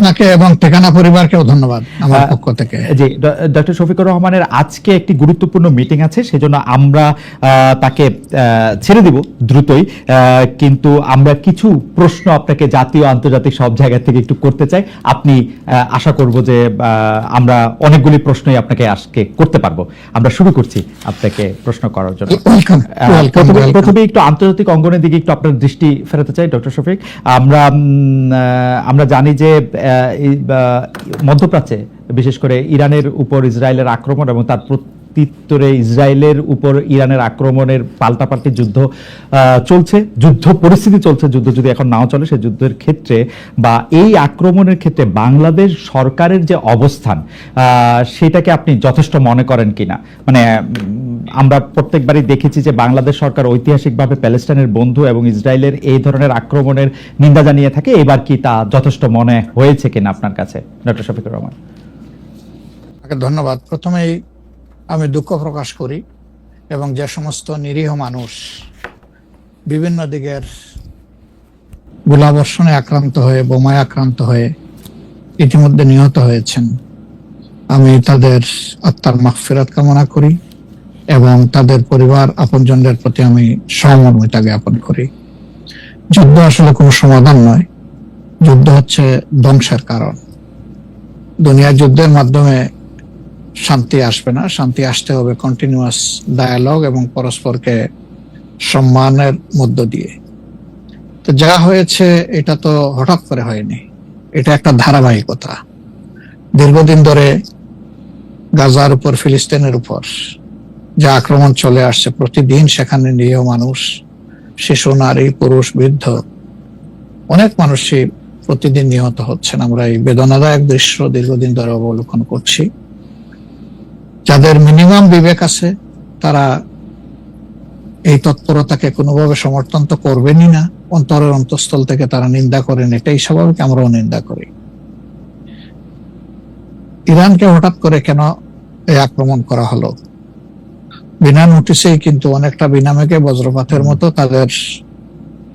আপনাকে এবং ঠিকানা পরিবারকেও ধন্যবাদ আমার পক্ষ থেকে। জি, ডক্টর শফিকুর রহমানের আজকে একটি গুরুত্বপূর্ণ মিটিং আছে, সেজন্য আমরা তাকে ছেড়ে দিব দ্রুতই, কিন্তু আমরা কিছু প্রশ্ন আপনাকে জাতীয় আন্তর্জাতিক সব জায়গা থেকে একটু করতে চাই। আপনি আশা করব যে আমরা অনেকগুলি প্রশ্নই আপনাকে আজকে করতে পারবো। আমরা শুরু করছি আপনাকে প্রশ্ন করার জন্য। প্রথমে একটু আন্তর্জাতিক অঙ্গনের দিকে একটু আপনার দৃষ্টি ফেরাতে চাই ডক্টর শফিক। আমরা জানি যে মধ্যপ্রাচ্যে বিশেষ করে ইরানের উপর ইসরায়েলের আক্রমণ এবং তার প্রত্যুত্তরে ইসরায়েলের উপর ইরানের আক্রমণের পাল্টাপাল্টি যুদ্ধ চলছে, যুদ্ধ পরিস্থিতি চলছে। যুদ্ধ যদি এখন নাও চলে, সেই যুদ্ধের ক্ষেত্রে বা এই আক্রমণের ক্ষেত্রে বাংলাদেশ সরকারের যে অবস্থান, সেটাকে আপনি যথেষ্ট মনে করেন কিনা? মানে আমরা প্রত্যেকবারই দেখেছি যে বাংলাদেশ সরকার ঐতিহাসিকভাবে প্যালেস্টাইনের বন্ধু এবং ইসরায়েলের এই ধরনের আক্রমণের নিন্দা জানিয়ে থাকে। এবার কি তা যথেষ্ট মনে হয়েছে কিনা আপনার কাছে, ডক্টর শফিকুর রহমান? ধন্যবাদ। প্রথমেই আমি দুঃখ প্রকাশ করি এবং যে সমস্ত নিরীহ মানুষ বিভিন্ন দিকের গোলাবর্ষণে আক্রান্ত হয়ে, বোমায় আক্রান্ত হয়ে ইতিমধ্যে নিহত হয়েছেন, আমি তাদের আত্মার মাগফিরাত কামনা করি এবং তাদের পরিবার আপনজনদের প্রতি আমি সহমর্মিতা জ্ঞাপন করি। যুদ্ধ আসলে কোনো সমাধান নয়, যুদ্ধ হচ্ছে ধ্বংসের কারণ। দুনিয়ার যুদ্ধের মাধ্যমে শান্তি আসবে না, শান্তি আসতে হবে কন্টিনিউয়াস ডায়ালগ এবং পরস্পরকে সম্মানের মধ্য দিয়ে। তো যা হয়েছে এটা তো হঠাৎ করে হয়নি, এটা একটা ধারাবাহিকতা। দীর্ঘদিন ধরে গাজার উপর, ফিলিস্তিনের উপর যে আক্রমণ চলে আসছে, প্রতিদিন সেখানে নিরীহ মানুষ, শিশু, নারী, পুরুষ, বৃদ্ধ, অনেক মানুষই প্রতিদিন নিহত হচ্ছেন। আমরা এই বেদনাদায়ক দৃশ্য দীর্ঘদিন ধরে অবলোকন করছি। যাদের মিনিমাম বিবেক আছে তারা এই তৎপরতাকে কোনোভাবে সমর্থন তো করবেনই না, অন্তরের অন্তঃস্থল থেকে তারা নিন্দা করেন, এটাই স্বাভাবিক, আমরাও নিন্দা করি। ইরানকে হঠাৎ করে কেন এই আক্রমণ করা হলো? বিনা নোটিশেই, কিন্তু অনেকটা বিনা মেঘে বজ্রপাতের মতো তাদের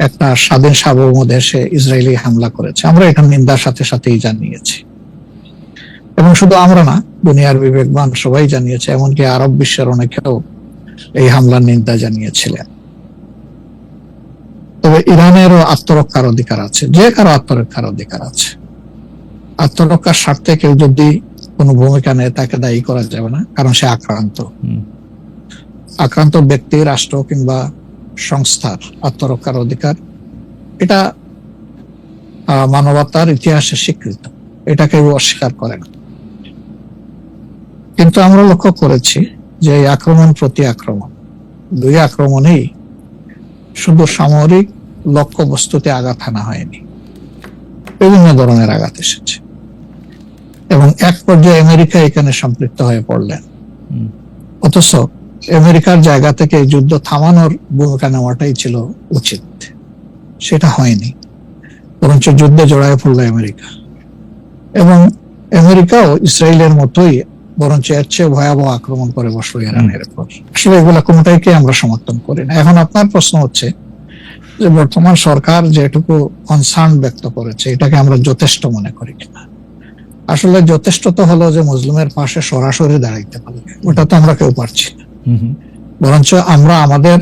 একটা স্বাধীন সার্বভৌম দেশে ইসরায়েলি হামলা করেছে। আমরা এটা নিন্দার সাথে সাথেই জানিয়েছি এবং শুধু আমরা না, দুনিয়ার বিবেকবান সবাই জানিয়েছে, এমনকি আরব বিশ্বের অনেকেও এই হামলার নিন্দা জানিয়েছিলেন। তবে ইরানেরও আত্মরক্ষার অধিকার আছে, যে কারো আত্মরক্ষার অধিকার আছে। আত্মরক্ষার স্বার্থে কেউ যদি কোনো ভূমিকা নেয় তাকে দায়ী করা যাবে না, কারণ সে আক্রান্ত ব্যক্তি, রাষ্ট্র কিংবা সংস্থার আত্মরক্ষার অধিকার, এটা মানবতার ইতিহাসে স্বীকৃত, এটা কেউ অস্বীকার করে না। কিন্তু আমরা লক্ষ্য করেছি যে এই আক্রমণ প্রতি আক্রমণ, দুই আক্রমণেই শুধু সামরিক লক্ষ্য বস্তুতে আঘাত হানা হয়নি, বিভিন্ন ধরনের আঘাত এসেছে এবং এক পর্যায়ে আমেরিকা এখানে সম্পৃক্ত হয়ে পড়লেন। অথচ আমেরিকার জায়গা থেকে যুদ্ধ থামানোর ভূমিকা নেওয়াটাই ছিল উচিত, সেটা হয়নি, বরঞ্চ যুদ্ধে জড়ায় পড়ল আমেরিকা। এবং আমেরিকাও ইসরায়েলের মতোই বরঞ্চ এর চেয়ে ভয়াবহ আক্রমণ করে বসলো ইরানের উপর। আসলে এগুলা কোনোটাইকে আমরা সমর্থন করি না। এখন আপনার প্রশ্ন হচ্ছে যে বর্তমান সরকার যেটুকু কনসার্ন ব্যক্ত করেছে, এটাকে আমরা যথেষ্ট মনে করি কিনা? আসলে যথেষ্ট তো হলো যে মুসলিমের পাশে সরাসরি দাঁড়াইতে পারবে, ওটা তো আমরা কেউ পারছি না। বরঞ্চ আমরা আমাদের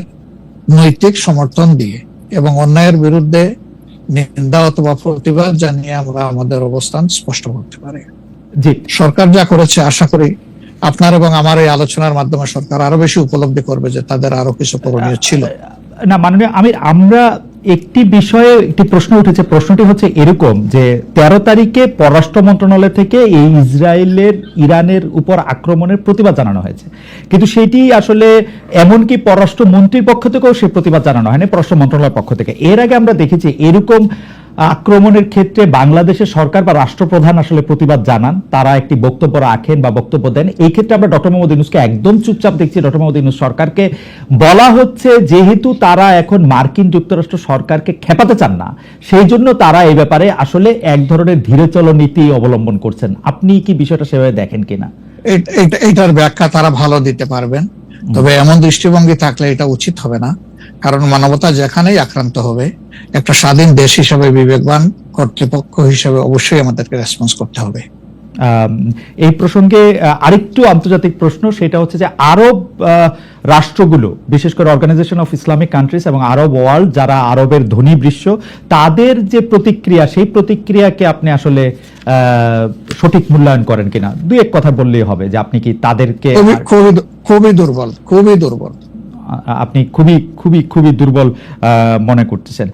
নৈতিক সমর্থন দিয়ে এবং অন্যায়ের বিরুদ্ধে নিন্দা অথবা প্রতিবাদ জানিয়ে আমরা আমাদের অবস্থান স্পষ্ট করতে পারি। সরকার যা করেছে, আশা করি আপনার এবং আমার এই আলোচনার মাধ্যমে সরকার আরো বেশি উপলব্ধি করবে যে তাদের আরো কিছু করণীয় ছিল। না মাননীয় আমির, আমরা একটি বিষয়ে একটি প্রশ্ন উঠেছে। প্রশ্নটি হচ্ছে এরকম যে 13 তারিখে পররাষ্ট্র মন্ত্রণালয় থেকে এই ইসরায়েলের ইরানের উপর আক্রমণের প্রতিবাদ জানানো হয়েছে, কিন্তু সেটি আসলে এমনকি পররাষ্ট্র মন্ত্রীর পক্ষ থেকেও সে প্রতিবাদ জানানো হয়নি, পররাষ্ট্র মন্ত্রণালয়ের পক্ষ থেকে। এর আগে আমরা দেখেছি এরকম আক্রমণের ক্ষেত্রে বাংলাদেশের সরকার বা রাষ্ট্রপ্রধান আসলে প্রতিবাদ জানান, তারা একটি বক্তব্য রাখেন বা বক্তব্য দেন। এই ক্ষেত্রে আমরা ডক্টর মোহাম্মদ ইউনূসকে একদম চুপচাপ দেখছি। ডক্টর মোহাম্মদ ইউনূস সরকারকে বলা হচ্ছে যেহেতু তারা এখন মার্কিন যুক্তরাষ্ট্র সরকারকে খেপাতে চান না, সেই জন্য তারা এই ব্যাপারে আসলে এক ধরনের ধীরে চলো নীতি অবলম্বন করছেন। আপনি কি বিষয়টা সেভাবে দেখেন কিনা? এটার ব্যাখ্যা তারা ভালো দিতে পারবেন, তবে এমন দৃষ্টিভঙ্গি থাকলে এটা উচিত হবে না। কারণ মানবতা যেখানেই আক্রান্ত হবে, একটা স্বাধীন দেশ হিসেবে, বিবেকবান কর্তৃপক্ষ হিসেবে অবশ্যই আমাদেরকে রেসপন্স করতে হবে। এই প্রসঙ্গে আরেকটু আন্তর্জাতিক প্রশ্ন, সেটা হচ্ছে যে আরব রাষ্ট্রগুলো, বিশেষ করে অর্গানাইজেশন অফ ইসলামিক কান্ট্রিজ এবং আরব ওয়ার্ল্ড, যারা আরবের ধনী বৃষ্য, তাদের যে প্রতিক্রিয়া, সেই প্রতিক্রিয়াকে আপনি আসলে সঠিক মূল্যায়ন করেন কিনা, দুই এক কথা বললেই হবে যে আপনি কি তাদেরকে খুবই দুর্বল, খুবই দুর্বল। আপনি খুবই খুবই খুবই দুর্বল মনে করতেছেন।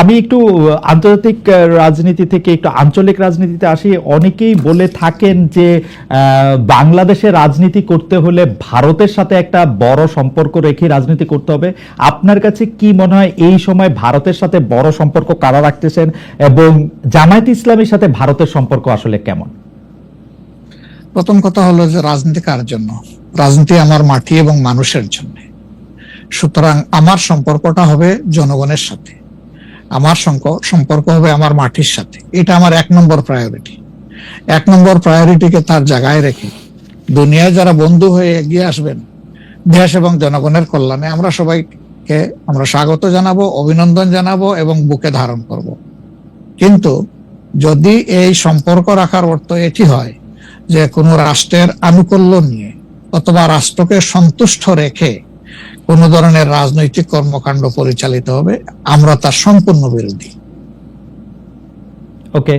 আমি একটু আন্তর্জাতিক রাজনীতি থেকে একটু আঞ্চলিক রাজনীতিতে আসি। অনেকেই বলে থাকেন যে বাংলাদেশে রাজনীতি করতে হলে ভারতের সাথে একটা বড় সম্পর্ক রেখে রাজনীতি করতে হবে। আপনার কাছে কি মনে হয় এই সময় ভারতের সাথে বড় সম্পর্ক কারা রাখতেছেন, এবং জামায়াতে ইসলামীর সাথে ভারতের সম্পর্ক আসলে কেমন? প্রথম কথা হলো যে রাজনীতি কার জন্য? রাজনীতি আমার মাটি এবং মানুষের জন্য। সুতরাং আমার সম্পর্কটা হবে জনগণের সাথে, আমার সম্পর্ক হবে আমার মাটির সাথে। এটা আমার 1 নম্বর প্রায়োরিটি। 1 নম্বর প্রায়োরিটিকে তার জায়গায় রেখে দুনিয়ায় যারা বন্ধু হয়ে এগিয়ে আসবেন দেশ এবং জনগণের কল্যাণে, আমরা সবাইকে আমরা স্বাগত জানাবো, অভিনন্দন জানাবো এবং বুকে ধারণ করব। কিন্তু যদি এই সম্পর্ক রাখার অর্থ এটি হয় যে কোনো রাষ্ট্রের আনুকূল্য নিয়ে অথবা রাষ্ট্রকে সন্তুষ্ট রেখে কোন ধরনের রাজনৈতিক কর্মকাণ্ড পরিচালিত হবে, আমরা তার সম্পূর্ণ বিরোধী। ওকে,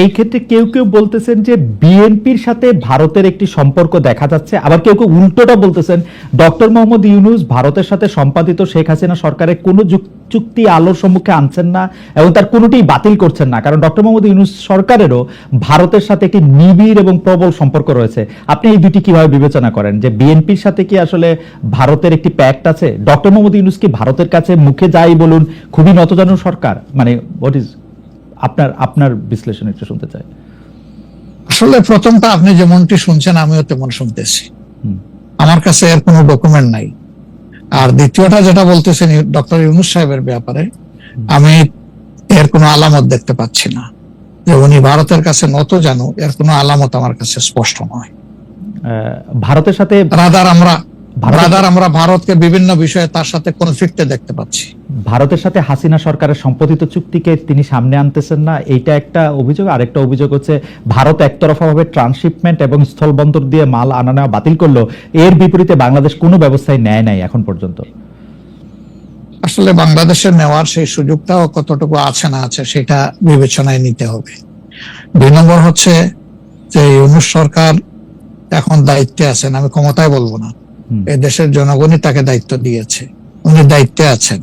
এই ক্ষেত্রে কেউ কেউ বলতেছেন যে বিএনপির সাথে ভারতের একটি সম্পর্ক দেখা যাচ্ছে, আবার কেউ কেউ উল্টোটা বলতেছেন ডক্টর মোহাম্মদ ইউনূস ভারতের সাথে সম্পাদিত শেখ হাসিনা সরকারের কোনো চুক্তি আলোর সম্মুখে আনছেন না এবং তার কোনোটি বাতিল করছেন না, কারণ ডক্টর মোহাম্মদ ইউনূস সরকারেরও ভারতের সাথে একটি নিবিড় এবং প্রবল সম্পর্ক রয়েছে। আপনি এই দুটি কিভাবে বিবেচনা করেন, যে বিএনপির সাথে কি আসলে ভারতের একটি প্যাক্ট আছে? ডক্টর মোহাম্মদ ইউনূস কি ভারতের কাছে মুখে যাই বলুন খুবই নতজানু সরকার? মানে হোয়াট ইজ আপনার বিশ্লেষণ একটু শুনতে চাই। আসলে প্রথমটা আপনি যেমনটি শুনছেন আমিও তেমন শুনতেছি, আমার কাছে এর কোনো ডকুমেন্ট নাই। আর দ্বিতীয়টা যেটা বলতেছেন ডক্টর ইউনূস সাহেবের ব্যাপারে, আমি এর কোনো আলামত দেখতে পাচ্ছি না যে উনি ভারতের কাছে নত জানু, এর কোনো আলামত আমার কাছে স্পষ্ট নয়। ভারতের সাথে আমরা ভারতকে বিভিন্ন বিষয়ে তার সাথে কনফ্লিক্টে দেখতে পাচ্ছি। ভারতের সাথে হাসিনা সরকারের সম্পাদিত চুক্তিকে তিনি সামনে আনতেছেন না, এইটা একটা অভিযোগ। আরেকটা অভিযোগ হচ্ছে ভারত একতরফাভাবে ট্রান্সশিপমেন্ট এবং স্থলবন্দর দিয়ে মাল আনা নেওয়া বাতিল করলো, এর বিপরীতে বাংলাদেশ কোনো ব্যবস্থাই নেয় নাই এখন পর্যন্ত। আসলে বাংলাদেশের নেওয়ার সেই সুযোগটাও কতটুকু আছে না আছে সেটা বিবেচনায় নিতে হবে। 2 নম্বর হচ্ছে যে ইউনূস সরকার এখন দায়িত্বে আছেন, আমি ক্ষমতায় বলবো না, এই দেশের জনগণই তাকে দায়িত্ব দিয়েছে, উনি দায়িত্বে আছেন।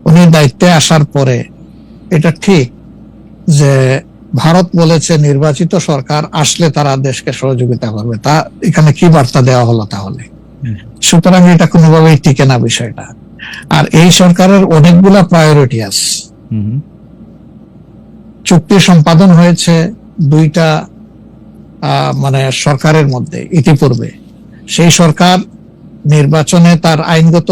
উনি দায়িত্বে আসার পরে এটা ঠিক যে ভারত বলেছে নির্বাচিত সরকার আসলে তারা দেশকে সহযোগিতা করবে, তা এখানে কি বার্তা দেওয়া হলো তাহলে? সুতরাং এটা কোনোভাবেই টিকে না বিষয়টা। আর এই সরকারের অনেকগুলা প্রায়োরিটি আছে। চুক্তি সম্পাদন হয়েছে 2টা মানে সরকারের মধ্যে ইতিপূর্বে। সেই সরকার নির্বাচনে তার আইনগত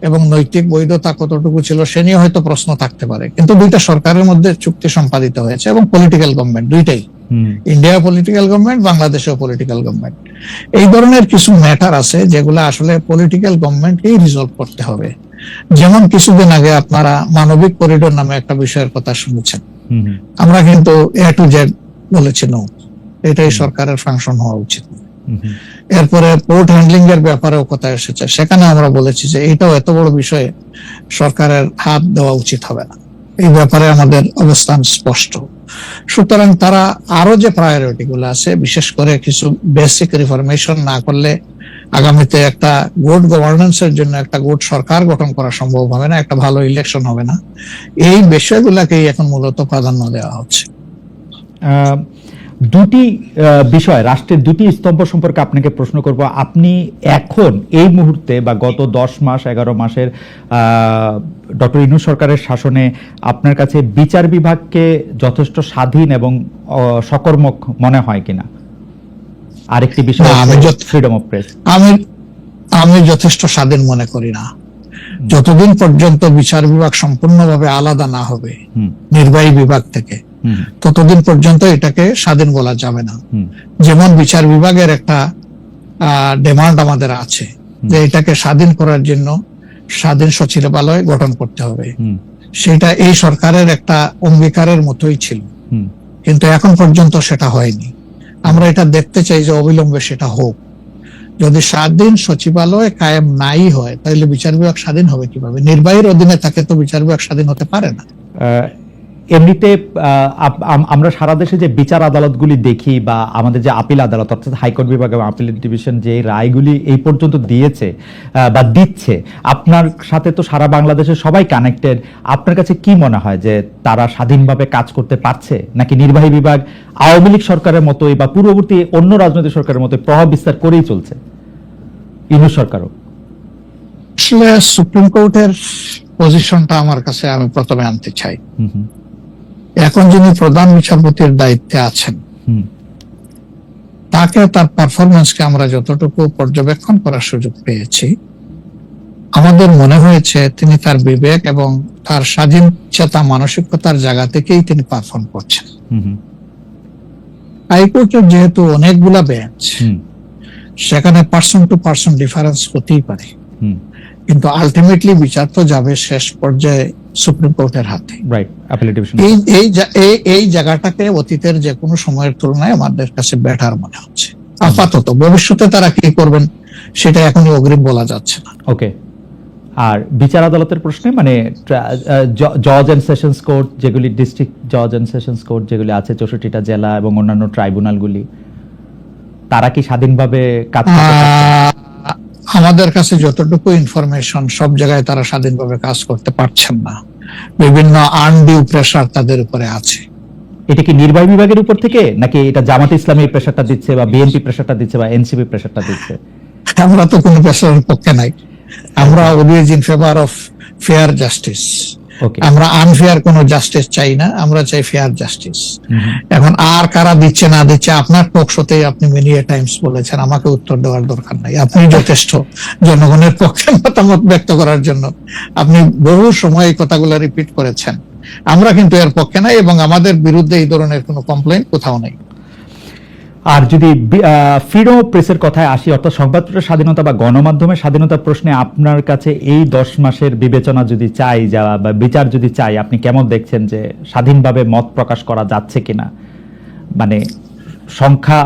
এবং নৈতিক বৈধতা কতটুকু ছিল সে নিয়ে হয়তো প্রশ্ন থাকতে পারে, কিন্তু 2টা সরকারের মধ্যে চুক্তি সম্পাদিত হয়েছে এবং পলিটিক্যাল গভর্নমেন্ট দুইটাই, ইন্ডিয়া পলিটিক্যাল গভর্নমেন্ট, বাংলাদেশেও পলিটিক্যাল গভর্নমেন্ট। এই ধরনের কিছু ম্যাটার আছে যেগুলো আসলে পলিটিক্যাল গভর্নমেন্টকেই রিজলভ করতে হবে। যেমন কিছুদিন আগে আপনারা মানবিক করিডোর নামে একটা বিষয়ের কথা শুনেছেন, আমরা কিন্তু A to Z বলেছি নো, এটাই সরকারের ফাংশন হওয়া উচিত। এরপরে পোর্ট হ্যান্ডলিং এর ব্যাপারেও কথা এসেছে, সেখানে আমরা বলেছি যে এটাও এত বড় বিষয়ে সরকারের হাত দেওয়া উচিত হবে না, এই ব্যাপারে আমাদের অবস্থান স্পষ্ট। সুতরাং তারা আরো যে প্রায়োরিটি গুলো আছে, বিশেষ করে কিছু বেসিক রিফরমেশন না করলে আগামীতে একটা গুড গভর্নেন্স এর জন্য একটা গুড সরকার গঠন করা সম্ভব হবে না, একটা ভালো ইলেকশন হবে না, এই বিষয়গুলোকেই এখন মূলত প্রাধান্য দেওয়া হচ্ছে। দুটি বিষয়, রাষ্ট্রের দুটি স্তম্ভ সম্পর্কে আপনাকে প্রশ্ন করব। আপনি এখন এই মুহূর্তে বা গত 10 মাস 11 মাসের ডক্টর ইউনূস সরকারের শাসনে আপনার কাছে বিচার বিভাগকে যথেষ্ট স্বাধীন এবং সকর্মক মনে হয় কিনা? আরেকটি বিষয় ফ্রিডম অফ প্রেস। আমি যথেষ্ট স্বাধীন মনে করি না। যতদিন পর্যন্ত বিচার বিভাগ সম্পূর্ণভাবে আলাদা না হবে নির্বাহী বিভাগ থেকে, ততদিন পর্যন্ত এটাকে স্বাধীন বলা যাবে না। যেমন বিচার বিভাগের একটা ডিমান্ড আমাদের আছে যে এটাকে স্বাধীন করার জন্য স্বাধীন সচিবালয় গঠন করতে হবে। হুম, সেটা এই সরকারের একটা অঙ্গীকারের মতোই ছিল, হুম, কিন্তু এখন পর্যন্ত সেটা হয়নি। আমরা এটা দেখতে চাই যে অবিলম্বে সেটা হোক। যদি স্বাধীন সচিবালয় কায়েম নাই হয়, তাহলে বিচার বিভাগ স্বাধীন হবে কিভাবে? নির্বাহীর অধীনে থাকে তো বিচার বিভাগ স্বাধীন হতে পারে না। এমনিতে আমরা সারা দেশে যে বিচার আদালতগুলি দেখি বা আমাদের যে আপিল আদালত অর্থাৎ হাইকোর্ট বিভাগ এবং আপিল ডিভিশন যে রায়গুলি এই পর্যন্ত দিয়েছে বা দিচ্ছে, আপনার সাথে তো সারা বাংলাদেশের সবাই কানেক্টেড। আপনার কাছে কি মনে হয় যে তারা স্বাধীনভাবে কাজ করতে পারছে, নাকি নির্বাহী বিভাগ আওয়ামী লীগ সরকারের মতোই বা পূর্ববর্তী অন্য রাজনৈতিক সরকারের মতোই প্রভাব বিস্তার করেই চলছে? ইউনূস সরকারও আসলে সুপ্রিম কোর্টের পজিশনটা আমার কাছে আমি প্রথমে আনতে চাই। এখন যিনি প্রধান বিচারপতির দায়িত্বে আছেন, তাকে তার পারফরমেন্সকে আমরা যতটুকু পর্যবেক্ষণ করার সুযোগ পেয়েছি, আমাদের মনে হয়েছে তিনি তার বিবেক এবং তার স্বাধীন চেতা মানসিকতার জায়গা থেকেই তিনি পারফর্ম করছেন। হাইকোর্টের যেহেতু অনেকগুলা বেঞ্চ, সেখানে পার্সন টু পার্সন ডিফারেন্স হতেই পারে, কিন্তু আলটিমেটলি বিচার তো যাবে শেষ পর্যায়ে সুপ্রিম কোর্টের হাতে। এই জায়গাটাকে অতীতের যে কোনো সময়ের তুলনায় আমাদের কাছে বেটার মনে হচ্ছে। আপাতত ভবিষ্যতে তারা কি করবেন সেটা এখনই অগ্রিম বলা যাচ্ছে না। ওকে। আর বিচার আদালতের প্রশ্নে মানে জজ এন্ড সেশনস কোর্ট যেগুলি, ডিস্ট্রিক্ট জজ এন্ড সেশনস কোর্ট যেগুলি আছে 64টা জেলা এবং অন্যান্য ট্রাইব্যুনালগুলি, তারা কি স্বাধীনভাবে কাজ করতে পারছে? আমাদের কাছে যতটুকু ইনফরমেশন, সব জায়গায় তারা স্বাধীনভাবে কাজ করতে পারছেন না। বিভিন্ন আনডিউ প্রেসার তাদের উপরে আছে। এটা কি নির্বাহী বিভাগের উপর থেকে, নাকি এটা জামাত ইসলামী প্রেসারটা দিচ্ছে বা বিএনপি প্রেসারটা দিচ্ছে বা এনসিপি প্রেসারটা দিচ্ছে? আমরা তো কোনো প্রেসারের পক্ষে নাই। আমরা always in favour of fair justice. আমরা আনফেয়ার কোনো জাস্টিস চাই না, আমরা চাই ফেয়ার জাস্টিস। এখন আর কারা দিচ্ছে না দিচ্ছে, আপনার টক শোতেই আপনি মেনি টাইমস বলেছেন, আমাকে উত্তর দেওয়ার দরকার নাই। আপনি যথেষ্ট জনগণের পক্ষে মতামত ব্যক্ত করার জন্য আপনি বহু সময় এই কথাগুলো রিপিট করেছেন। আমরা কিন্তু এর পক্ষে নাই এবং আমাদের বিরুদ্ধে এই ধরনের কোনো কমপ্লেইন কোথাও নেই। আর যদি ফ্রিডম অফ প্রেসের কথায় আসি, অর্থাৎ সংবাদপত্রের স্বাধীনতা বা গণমাধ্যমের স্বাধীনতার প্রশ্নে আপনার কাছে এই 10 মাসের বিবেচনা যদি চাই বা বিচার যদি চাই, আপনি কেমন দেখছেন যে স্বাধীনভাবে মত প্রকাশ করা যাচ্ছে কিনা? মানে সংখ্যা,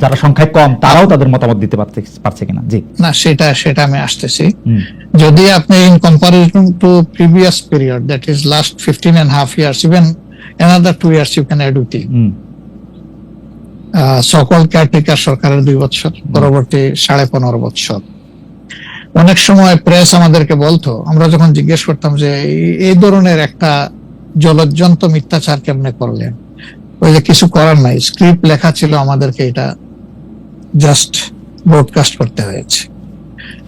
যারা সংখ্যায় কম তারাও তাদের মতামত দিতে পারছে কিনা? জি না, সেটা আমি আসতেছি। যদি আপনি in comparison two previous period, that is last 15.5 years, even another 2 years you can add with it. সকল কেয়ারটেকার সরকারের 2 বছর, পরবর্তী 15.5 বছর। অনেক সময় প্রেস আমাদেরকে বলতো, আমরা যখন জিজ্ঞেস করতাম যে এই ধরনের একটা জলজ্জন্ত মিথ্যাচার কেমনে করলেন, ওই যে কিছু করার নাই, স্ক্রিপ্ট লেখা ছিল, আমাদেরকে এটা জাস্ট ব্রডকাস্ট করতে হয়েছে।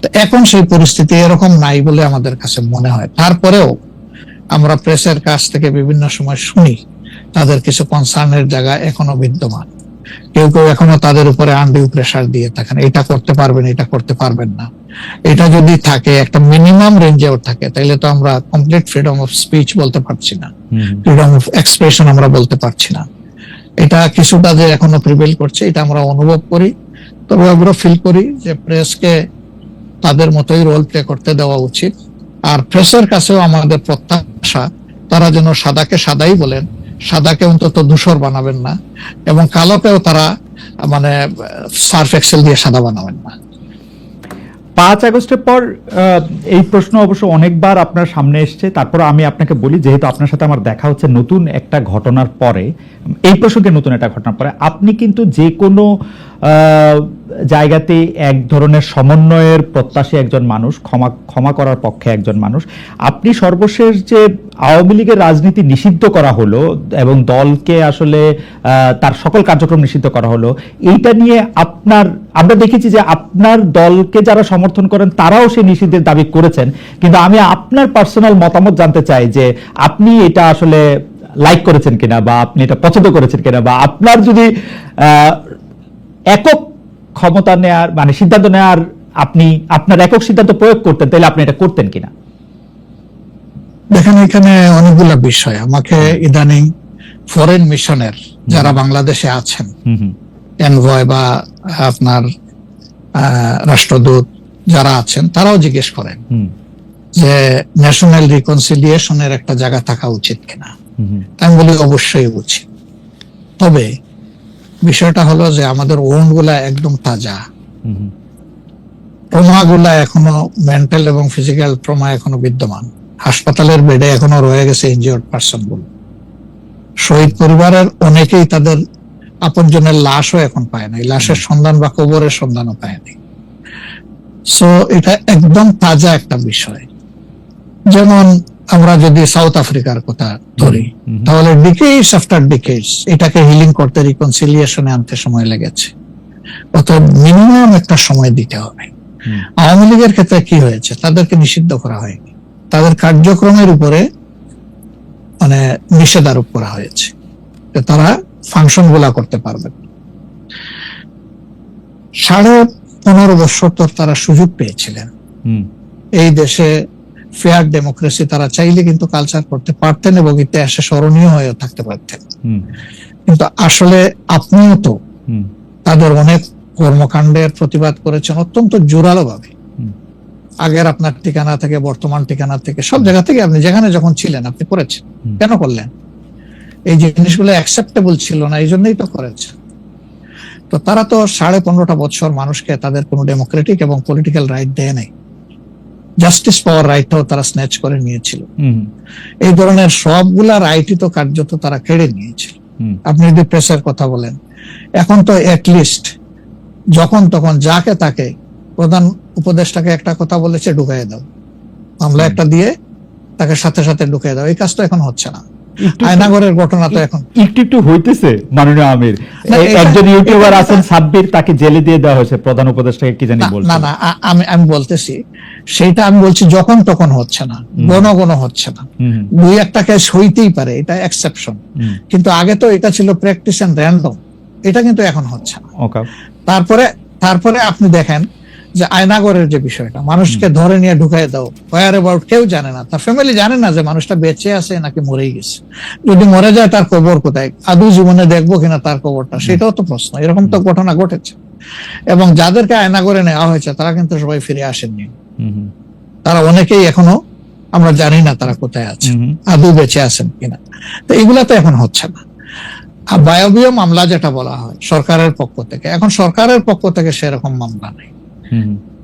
তো এখন সেই পরিস্থিতি এরকম নাই বলে আমাদের কাছে মনে হয়। তারপরেও আমরা প্রেসের কাছ থেকে বিভিন্ন সময় শুনি তাদের কিছু কনসার্নের জায়গা এখনো বিদ্যমান। কেউ কেউ এখনো তাদের উপরে আনডিউ প্রেসার দিয়ে থাকেন, এটা করতে পারবেন, এটা করতে পারবেন না। এটা যদি থাকে, একটা মিনিমাম রেঞ্জেও থাকে, তাহলে তো আমরা কমপ্লিট ফ্রিডম অফ স্পিচ বলতে পারছি না, ফ্রিডম অফ এক্সপ্রেশন আমরা বলতে পারছি না। এটা কিছুটা যে এখনো প্রিভেল করছে, এটা আমরা অনুভব করি। তবে আমরা ফিল করি যে প্রেসকে তাদের মতোই রোল প্লে করতে দেওয়া উচিত। আর প্রেসের কাছেও আমাদের প্রত্যাশা, তারা যেন সাদাকে সাদাই বলেন, সাদাকে অন্তত ধূসর বানাবেন না, এবং কালোকেও তারা মানে সার্ফ এক্সেল দিয়ে সাদা বানাবেন না। 5 আগস্টের পর এই প্রশ্ন অবশ্য অনেকবার আপনার সামনে এসছে। তারপর আমি আপনাকে বলি, যেহেতু আপনার সাথে আমার দেখা হচ্ছে নতুন একটা ঘটনার পরে, এই প্রসঙ্গে নতুন একটা ঘটনার পরে, আপনি কিন্তু যে কোনো জায়গাতে এক ধরনের সমন্বয়ের প্রত্যাশী একজন মানুষ, ক্ষমা করার পক্ষে একজন মানুষ। আপনি সর্বশেষ যে আওয়ামী লীগের রাজনীতি নিষিদ্ধ করা হলো এবং দলকে আসলে তার সকল কার্যক্রম নিষিদ্ধ করা হলো, এইটা নিয়ে আমরা দেখেছি যে আপনার দলকে যারা সমর্থন করেন তারাও সেই নিষিদ্ধের দাবি করেছেন। কিন্তু আমি আপনার পার্সোনাল মতামত জানতে চাই যে আপনি এটা আসলে লাইক করেছেন কিনা, বা আপনি এটা পছন্দ করেছেন কিনা, বা আপনার যদি একক ক্ষমতা নেয়ার মানে সিদ্ধান্ত নেয়ার, আপনি আপনার একক সিদ্ধান্ত প্রয়োগ করতেন, তাহলে আপনি এটা করতেন কিনা? দেখেন, এখানে অনেকগুলো বিষয়। আমাকে ইদানিং ফরেন মিশনের যারা বাংলাদেশে আছেন, এনভয় বা আপনার রাষ্ট্রদূত, যারা আছেন তারাও জিজ্ঞেস করেন হুম, যে ন্যাশনাল রিকনসিলিয়েশনের একটা জায়গা থাকা উচিত কিনা। হুম, আমি বলি অবশ্যই উচিত। তবে বিষয়টা হলো যে আমাদের ওন্ড গুলা একদম তাজা, হুম, ট্রমাগুলা এখনো মেন্টাল এবং ফিজিক্যাল ট্রমা এখনো বিদ্যমান। হাসপাতালের বেডে এখনো রয়ে গেছে ইনজিওর্ড পার্সন গুলো। শহীদ পরিবারের অনেকেই তাদের আপনজনের লাশও এখন পায় নাই, লাশের সন্ধান বা কবরের সন্ধানও পায়নি। সো এটা একদম তাজা একটা বিষয়। যেমন আমরা যদি সাউথ আফ্রিকার কথা ধরি, তাহলে ডিকেডস আফটার ডিকেডস এটাকে হিলিং করতে, রিকনসিলিয়েশনে আনতে সময় লেগেছে। অর্থাৎ মিনিমাম একটা সময় দিতে হবে। আওয়ামী লীগের ক্ষেত্রে কি হয়েছে, তাদেরকে নিষিদ্ধ করা হয়নি, তাদের কার্যক্রমের উপরে মানে নিষেধ আরোপ করা হয়েছে, তারা ফাংশন গুলা করতে পারবে। 15.5 বছর তো তারা সুযোগ পেয়েছিলেন এই দেশে ফেয়ার ডেমোক্রেসি, তারা চাইলে কিন্তু কালচার করতে পারতেন এবং ইতিহাসে স্মরণীয় হয়ে থাকতে পারতেন। কিন্তু আসলে আপনিও তো তাদের অনেক কর্মকাণ্ডের প্রতিবাদ করেছেন অত্যন্ত জোরালো ভাবে। আগের আপনার ঠিকানা থেকে, বর্তমান ঠিকানা থেকে, সব জায়গা থেকে আপনি যেখানে যখন ছিলেন আপনি করেছেন। কেন করলেন? এই জিনিসগুলো অ্যাকসেপ্টেবল ছিল না, এই জন্যই তো করেছেন। তো তারা তো 15.5 বছর মানুষকে তাদের কোনো ডেমোক্রেটিক এবং পলিটিক্যাল রাইট দেয় নাই। জাস্টিস পাওয়ার রাইটটাও তারা স্ন্যাচ করে নিয়েছিল। এই ধরনের সবগুলা রাইটই তো কার্যত তারা কেড়ে নিয়েছিল। আপনি যদি প্রেসের কথা বলেন, এখন তো অ্যাটলিস্ট যখন তখন যাকে তাকে প্রধান উপদেষ্টাকে একটা কথা বলেছে ঢুকাই দাও, মামলা একটা দিয়ে তাকে সাথে সাথে ঢুকাই দাও, এই কাজ তো এখন হচ্ছে না। আয়নাগরের ঘটনা তো এখন একটু হইতেছে। মাননীয় আমির, একজন ইউটিউবার আছেন সাব্বির, তাকে জেলে দিয়ে দেওয়া হয়েছে, প্রধান উপদেষ্টাকে কি জানি বলছে। না আমি বলতেছি সেইটা, আমি বলছি যখন তখন হচ্ছে না, ঘন হচ্ছে না। 2-1টা কেস হইতেই পারে, এটা এক্সেপশন, কিন্তু আগে তো এটা ছিল প্র্যাকটিস এন্ড র্যান্ডম, এটা কিন্তু এখন হচ্ছে না। তারপরে আপনি দেখেন যে আয়নাগরের যে বিষয়টা, মানুষকে ধরে নিয়ে ঢুকাই দাও, ওয়ার অ্যাবাউট কেউ জানে না, তার ফ্যামিলি জানে না যে মানুষটা বেঁচে আছে নাকি মরেই গেছে। যদি মরে যায় তার কবর কোথায়, আদৌ জীবনে দেখবো কিনা তার কবরটা, সেটাও তো প্রশ্ন। এরকম তো ঘটনা ঘটেছে। এবং যাদেরকে আয়নাগরে নেওয়া হয়েছে তারা কিন্তু সবাই ফিরে আসেননি, তারা অনেকেই এখনো আমরা জানি না তারা কোথায় আছে, আদৌ বেঁচে আছেন কিনা। তো এগুলা তো এখন হচ্ছে না। আর বায়বীয় মামলা যেটা বলা হয় সরকারের পক্ষ থেকে, এখন সরকারের পক্ষ থেকে সেরকম মামলা নেই।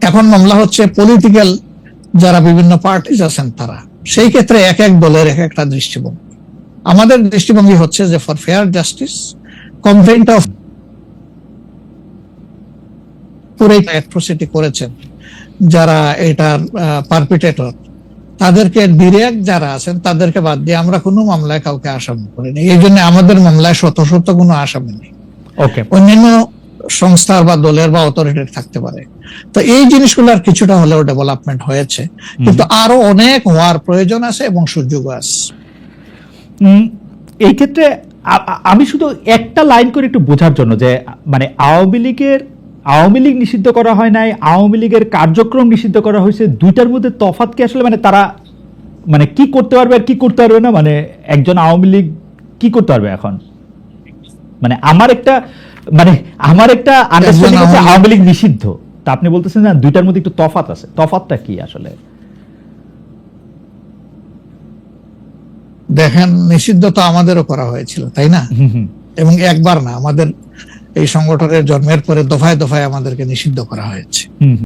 এখন মামলা হচ্ছে পলিটিক্যাল যারা বিভিন্ন পার্টিজ আছেন তারা, সেই ক্ষেত্রে এক এক দলের এক একটা দৃষ্টিভঙ্গি। আমাদের দৃষ্টিভঙ্গি হচ্ছে যে for fair justice, complaint of পুরো অ্যাট্রোসিটি করেছেন যারা এটার পারপিটেটর, তাদেরকে ডিরেক্ট যারা আছেন তাদেরকে বাদ দিয়ে আমরা কোনো মামলায় কাউকে আসামি করিনি। এই জন্য আমাদের মামলায় শত কোনো আসামি নেই। অন্যান্য সংস্থার বা দলের বা অথরিটির থাকতে পারে। তো এই জিনিসগুলোর কিছুটা হলেও ডেভেলপমেন্ট হয়েছে, কিন্তু আরো অনেক হওয়ার প্রয়োজন আছে এবং সুযোগ আছে। এই ক্ষেত্রে আমি শুধু একটা লাইন করে একটু বোঝার জন্য, যে মানে আওয়ামী লীগ নিষিদ্ধ করা হয় নাই, আওয়ামী লীগের কার্যক্রম নিষিদ্ধ করা হয়েছে, দুইটার মধ্যে তফাৎ কি আসলে? মানে তারা মানে কি করতে পারবে আর কি করতে পারবে না, মানে একজন আওয়ামী লীগ কি করতে পারবে এখন? মানে আমার একটা আন্ডারস্ট্যান্ডিং আছে আওয়ামী লীগ নিষিদ্ধ, তা আপনি বলতেছেন না দুইটার মধ্যে একটু তফাৎ আছে। তফাৎটা কি আসলে? দেখেন, নিষিদ্ধ তো আমাদেরও করা হয়েছিল, তাই না? এবং একবার না, আমাদের এই সংগঠনের জন্মের পরে দফায় দফায় আমাদেরকে নিষিদ্ধ করা হয়েছে।